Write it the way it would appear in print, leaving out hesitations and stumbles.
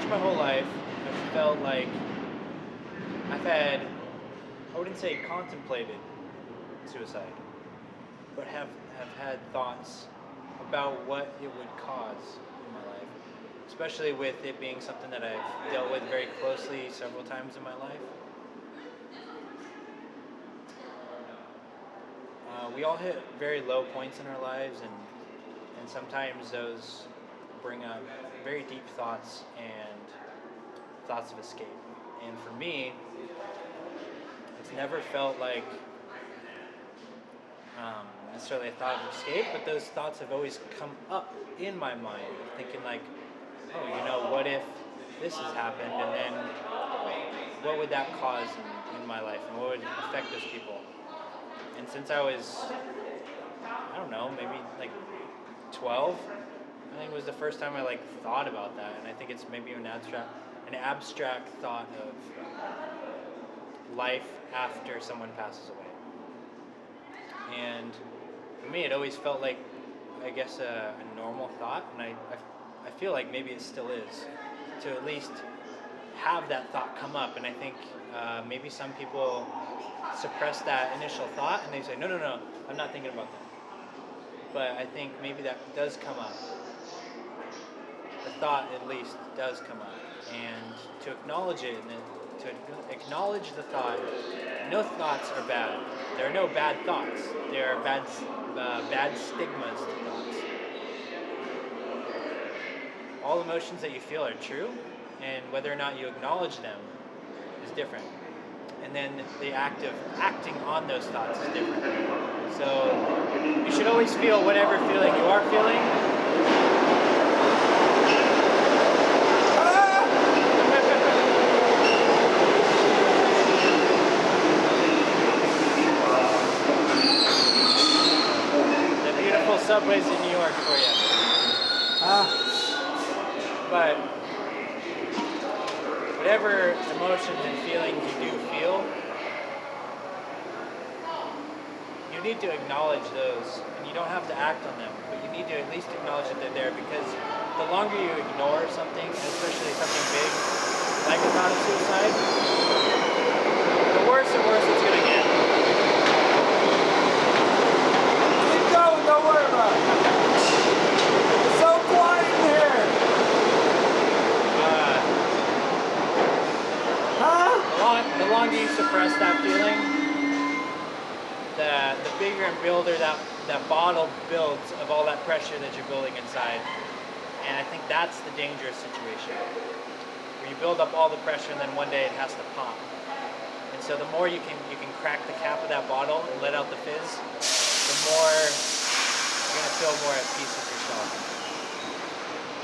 my whole life, I've felt like I've had, I wouldn't say contemplated suicide, but have had thoughts about what it would cause in my life, especially with it being something that I've dealt with very closely several times in my life. We all hit very low points in our lives, and sometimes those bring up very deep thoughts and thoughts of escape. And for me, it's never felt like necessarily a thought of escape, but those thoughts have always come up in my mind, thinking like, oh, what if this has happened, and then what would that cause in my life, and what would affect those people? And since I was, I don't know, maybe like 12, I think it was the first time I like thought about that, and I think it's maybe an abstract thought of life after someone passes away. And for me, it always felt like, I guess, a normal thought, and I feel like maybe it still is, to at least have that thought come up. And I think maybe some people suppress that initial thought, and they say, no, I'm not thinking about that. But I think maybe that does come up. The thought, at least, does come up. And to acknowledge it, and to acknowledge the thought, no thoughts are bad. There are no bad thoughts. There are bad stigmas to thoughts. All emotions that you feel are true, and whether or not you acknowledge them is different. And then the act of acting on those thoughts is different. So you should always feel whatever feeling you are feeling. The beautiful subways in New York for you. But whatever emotions and feelings you do feel, you need to acknowledge those, and you don't have to act on them, but you need to at least acknowledge that they're there, because the longer you ignore something, especially something big, like a thought of suicide, the worse and worse it's going to get. Keep going, don't worry about it. It's so quiet in here. The longer you suppress that feeling, the bigger and builder that bottle builds of all that pressure that you're building inside. And I think that's the dangerous situation, where you build up all the pressure and then one day it has to pop. And so the more you can crack the cap of that bottle and let out the fizz, the more you're going to feel more at peace with yourself.